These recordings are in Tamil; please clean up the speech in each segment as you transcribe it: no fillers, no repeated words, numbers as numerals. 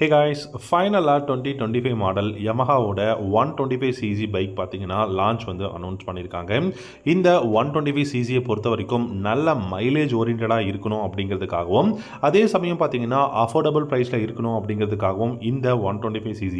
Hey guys, ஃபைனலாக 2025 மாடல் யமஹாவோட 125cc பைக் பார்த்தீங்கன்னா லான்ச் வந்து அனௌன்ஸ் பண்ணியிருக்காங்க. இந்த 125cc பொறுத்த வரைக்கும் நல்ல மைலேஜ் ஓரியன்டாக இருக்கணும் அப்படிங்கிறதுக்காகவும், அதே சமயம் பார்த்தீங்கன்னா அஃபோர்டபுள் ப்ரைஸில் இருக்கணும் அப்படிங்கிறதுக்காகவும் இந்த 125cc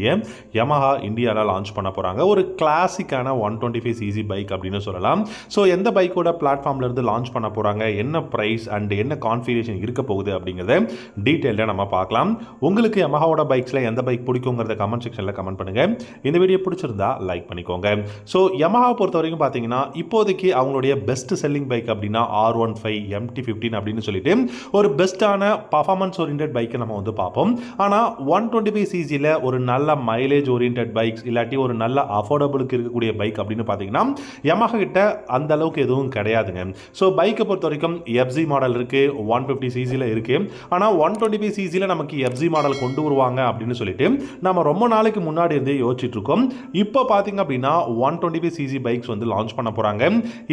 யமஹா இந்தியாவில் லான்ச் பண்ண போகிறாங்க. ஒரு கிளாசிக்கான 125cc பைக் அப்படின்னு சொல்லலாம். ஸோ எந்த பைக்கோட பிளாட்ஃபார்ம்லேருந்து லான்ச் பண்ண போகிறாங்க, என்ன ப்ரைஸ் அண்ட் என்ன கான்ஃபிகரேஷன் இருக்க போகுது அப்படிங்கிறத டீட்டெயிலாக நம்ம பார்க்கலாம். உங்களுக்கு யமஹா பைக்ஸில் எந்த பைக் பிடிக்குங்கிறத கமெண்ட் செக்ஷனில் கமெண்ட் பண்ணுங்க. இந்த வீடியோ பிடிச்சிருந்தா லைக் பண்ணிக்கோங்க. ஸோ யமஹா பொறுத்த வரைக்கும் பார்த்தீங்கன்னா இப்போதைக்கு அவங்களுடைய பெஸ்ட் செல்லிங் பைக் அப்படின்னா R15 MT15 அப்படின்னு சொல்லிட்டு ஒரு பெஸ்ட்டான பர்ஃபார்மன்ஸ் ஓரியன்ட் பைக்கை நம்ம வந்து பார்ப்போம். ஆனால் 125cc ஒரு நல்ல மைலேஜ் ஓரியன்ட் பைக்ஸ் இல்லாட்டி ஒரு நல்ல அஃபோர்டபுளுக்கு இருக்கக்கூடிய பைக் அப்படின்னு பார்த்தீங்கன்னா யமஹா கிட்ட அந்த அளவுக்கு எதுவும் கிடையாதுங்க. ஸோ பைக்கை பொறுத்த வரைக்கும் FZ மாடல் இருக்கு, 150cc இருக்கு. ஆனால் 125cc நமக்கு FZ மாடல் கொண்டு வருவாங்க அப்படின்னு சொல்லிட்டு நம்ம ரொம்ப நாளைக்கு முன்னாடி இருந்தே யோசிச்சுட்டு இருக்கோம். இப்போ பாத்தீங்க அப்படின்னா 125cc பைக்ஸ் வந்து லான்ச் பண்ண போறாங்க.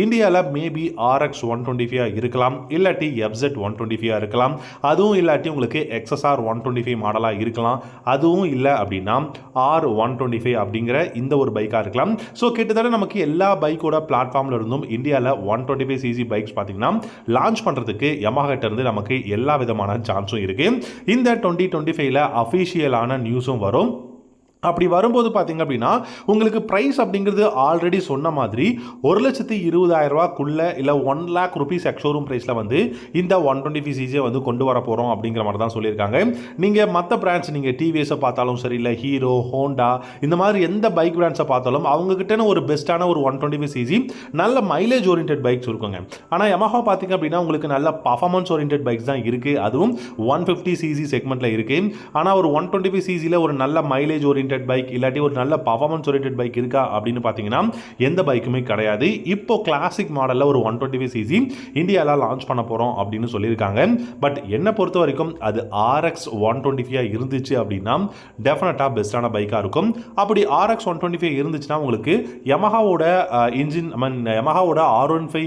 இந்தியாவில் மேபி RX 125 இருக்கலாம், இல்லாட்டி FZ 125 இருக்கலாம், அதுவும் இல்லாட்டி உங்களுக்கு XSR 125 மாடலா இருக்கலாம், அதுவும் இல்லை அப்படின்னா R125 அப்படிங்கிற இந்த ஒரு பைக்கா இருக்கலாம். ஸோ கிட்டத்தட்ட நமக்கு எல்லா பைக்கோட பிளாட்ஃபார்ம்ல இருந்தும் இந்தியாவில் 125cc பைக்ஸ் பார்த்தீங்கன்னா லான்ச் பண்றதுக்கு யமஹா கிட்ட இருந்து நமக்கு எல்லா விதமான சான்ஸும் இருக்கு. இந்த 2025 அஃபிஷியலான நியூஸும் வரும். அப்படி வரும்போது பார்த்தீங்க அப்படின்னா உங்களுக்கு ப்ரைஸ் அப்படிங்கிறது ஆல்ரெடி சொன்ன மாதிரி 1,20,000 ரூபாய்க்குள்ள இல்லை 1 lakh rupees எக்ஷோரூம் ப்ரைஸில் வந்து இந்த 125cc வந்து கொண்டு வர போகிறோம் அப்படிங்கிற மாதிரி தான் சொல்லியிருக்காங்க. நீங்கள் மற்ற பிராண்ட்ஸ் நீங்கள் டிவிஎஸை பார்த்தாலும் சரி, இல்லை ஹீரோ, ஹோண்டா இந்த மாதிரி எந்த பைக் பிராண்ட்ஸை பார்த்தாலும் அவங்ககிட்ட ஒரு பெஸ்ட்டான ஒரு 125cc நல்ல மைலேஜ் ஓரியன்ட் பைக்ஸ் இருக்குங்க. ஆனால் யமஹா பார்த்தீங்க அப்படின்னா உங்களுக்கு நல்ல பர்ஃபார்மன்ஸ் ஓரியன்ட் பைக்ஸ் தான் இருக்குது, அதுவும் 150cc செக்மெண்ட்டில் இருக்குது. ஆனால் ஒரு 125cc ஒரு நல்ல மைலேஜ் ஓரியன்ட் பைக் இல்லாட்டி ஒரு நல்ல பர்ஃபார்மன்ஸ் ஓரியன்ட் பைக் இருக்கா அப்படின்னு பார்த்தீங்கன்னா எந்த பைக்குமே கிடையாது. இப்போ கிளாசிக் மாடலில் ஒரு 125cc இந்தியாவில் லான்ச் பண்ண போகிறோம் அப்படின்னு சொல்லியிருக்காங்க. பட் என்னை பொறுத்த வரைக்கும் அது RX 125 இருந்துச்சு அப்படின்னா டெஃபினட்டாக பெஸ்ட்டான பைக்காக இருக்கும். அப்படி RX 125 இருந்துச்சுன்னா உங்களுக்கு யமஹாவோட இன்ஜின் யமஹாவோட R15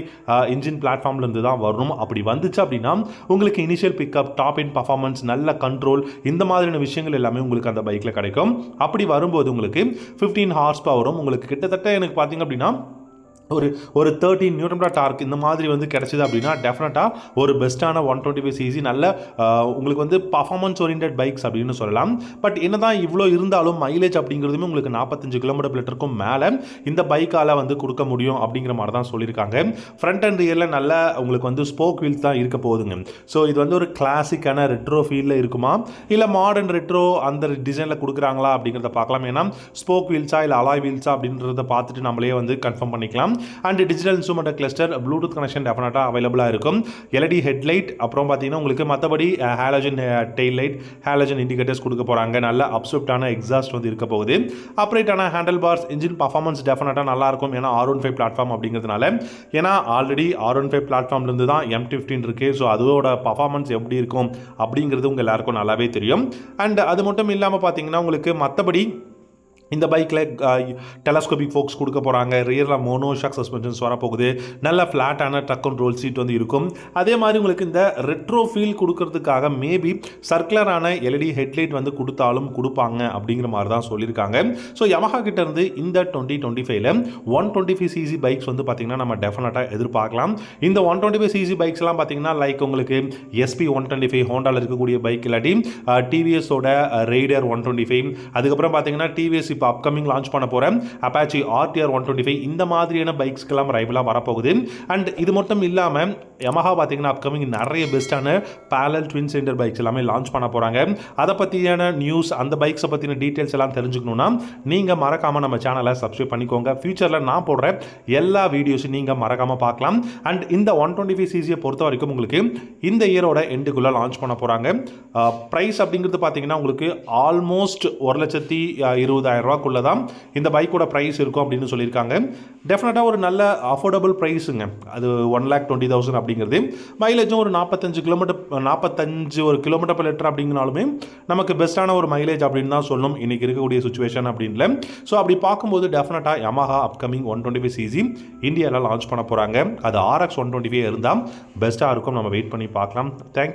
இன்ஜின் பிளாட்ஃபார்ம்ல இருந்து தான் வரணும். அப்படி வந்துச்சு அப்படின்னா உங்களுக்கு இனிஷியல் பிக்கப், டாப் இன் பர்ஃபார்மன்ஸ், நல்ல கண்ட்ரோல், இந்த மாதிரியான விஷயங்கள் எல்லாமே உங்களுக்கு அந்த பைக்கில் கிடைக்கும். அப்படி வரும்போது உங்களுக்கு 15 ஹார்ஸ் பவரும் உங்களுக்கு கிட்டத்தட்ட எனக்கு பார்த்தீங்க அப்படின்னா ஒரு 13 நியூட்டன் டார்க் இந்த மாதிரி வந்து கிடைச்சது அப்படின்னா டெஃபினட்டாக ஒரு பெஸ்ட்டான 125cc நல்ல உங்களுக்கு வந்து பர்ஃபார்மன்ஸ் ஓரியன்ட் பைக்ஸ் அப்படின்னு சொல்லலாம். பட் என்னதான் இவ்வளோ இருந்தாலும் மைலேஜ் அப்படிங்கிறதுமே உங்களுக்கு 45 km/லிட்டருக்கும் மேலே இந்த பைக்கால் வந்து கொடுக்க முடியும் அப்படிங்கிற மாதிரி தான் சொல்லியிருக்காங்க. ஃப்ரண்ட் அண்ட் ரியரில் நல்ல உங்களுக்கு வந்து ஸ்போக் வீல்ஸ் தான் இருக்க போகுதுங்க. ஸோ இது வந்து ஒரு கிளாசிக்கான ரெட்ரோ ஃபீல்டில் இருக்குமா, இல்லை மாடர்ன் ரெட்ரோ அந்த டிசைனில் கொடுக்குறாங்களா அப்படிங்கிறத பார்க்கலாம். ஏன்னா ஸ்போக் வீல்ஸா இல்லை அலாய் வீல்ஸா அப்படின்றத பார்த்துட்டு நம்மளே வந்து கன்ஃபார்ம் பண்ணிக்கலாம். And digital instrument cluster, Bluetooth connection டெஃபினட்டாக அவைலபிளாக இருக்கும். LED ஹெட்லைட், அப்புறம் பார்த்தீங்கன்னா உங்களுக்கு மற்றபடி halogen tail light, halogen indicators கொடுக்க போகிறாங்க. நல்ல அப்சூப்டான எக்ஸாஸ்ட் வந்து இருக்க போகுது. அப்ரைட்டான ஹேண்டில் பார்ஸ், இன்ஜின் பர்ஃபார்மன்ஸ் டெஃபினட்டாக நல்லா இருக்கும். ஏன்னா R15 பிளாட்ஃபார்ம் அப்படிங்கிறதுனால, ஏன்னா ஆல்ரெடி R15 பிளாட்ஃபார்ம்லேருந்து தான் MT15 இருக்கு. ஸோ அதோட பர்ஃபார்மன்ஸ் எப்படி இருக்கும் அப்படிங்கிறது உங்கள் எல்லாருக்கும் நல்லாவே தெரியும். அண்ட் அது மட்டும் இல்லாமல் பார்த்தீங்கன்னா உங்களுக்கு மற்றபடி இந்த பைக்கில் டெலஸ்கோபிக் ஃபோக்ஸ் கொடுக்க போகிறாங்க. ரியரில் மோனோஷாக் சஸ்பென்ஷன்ஸ் வரப்போகுது. நல்ல ஃப்ளாட்டான ட்ரக் அண்ட் ரோல் சீட் வந்து இருக்கும். அதே மாதிரி உங்களுக்கு இந்த ரெட்ரோ ஃபீல் கொடுக்கறதுக்காக மேபி சர்க்குலரான LED ஹெட்லைட் வந்து கொடுப்பாங்க அப்படிங்கிற மாதிரி தான் சொல்லியிருக்காங்க. ஸோ யமஹா கிட்ட இருந்து இந்த 2025 125cc பைக்ஸ் வந்து பார்த்தீங்கன்னா நம்ம டெஃபினட்டாக எதிர்பார்க்கலாம். இந்த 125cc பைக்ஸ்லாம் பார்த்தீங்கன்னா லைக் உங்களுக்கு SP 125 ஹோண்டாவில் இருக்கக்கூடிய பைக், இல்லாட்டி டிவிஎஸோட ரைடர் 125, அதுக்கப்புறம் பார்த்தீங்கன்னா டிவிஎஸ் இப்போ அப்கமிங் லான்ச் பண்ண போகிறேன் அப்பாச்சி RTR 125, இந்த மாதிரியான பைக்ஸ்க்கெல்லாம் ரைவலாக வரப்போகுது. அண்ட் இது மட்டும் இல்லாமல் யமஹா பார்த்தீங்கன்னா அப்கமிங் நிறைய பெஸ்ட்டான பேரலல் ட்வின் சிலிண்டர் பைக்ஸ் எல்லாமே லான்ச் பண்ண போகிறாங்க. அதை பற்றியான நியூஸ், அந்த பைக்ஸை பற்றின டீட்டெயில்ஸ் எல்லாம் தெரிஞ்சுக்கணுன்னா நீங்கள் மறக்காமல் நம்ம சேனலை சப்ஸ்கிரைப் பண்ணிக்கோங்க. ஃபியூச்சரில் நான் போடுற எல்லா வீடியோஸும் நீங்கள் மறக்காமல் பார்க்கலாம். அண்ட் இந்த 125cc பொறுத்த வரைக்கும் உங்களுக்கு இந்த இயரோட எண்டுக்குள்ளே லான்ச் பண்ண போகிறாங்க. ப்ரைஸ் அப்படிங்கிறது பார்த்தீங்கன்னா உங்களுக்கு ஆல்மோஸ்ட் 1,20,000 ரூபாய்க்குள்ள தான் இந்த பைக்கோட ப்ரைஸ் இருக்கும் அப்படின்னு சொல்லியிருக்காங்க. டெஃபினட்டாக ஒரு நல்ல அஃபோர்டபுள் ப்ரைஸுங்க. அது 1,20,000 அப்படிங்கிறது. மைலேஜும் ஒரு 45 km/லிட்டர் அப்படிங்கனாலுமே நமக்கு பெஸ்ட்டான ஒரு மைலேஜ் அப்படின்னு தான் சொல்லணும் இன்றைக்கி இருக்கக்கூடிய சுச்சுவேஷன் அப்படின்ல. ஸோ அப்படி பார்க்கும்போது டெஃபினட்டாக யமஹா அப்கமிங் 125cc இந்தியாவில் லான்ச் பண்ண போகிறாங்க. அது RX 125 இருந்தால் பெஸ்ட்டாக இருக்கும். நம்ம வெயிட் பண்ணி பார்க்கலாம். தேங்க்யூ.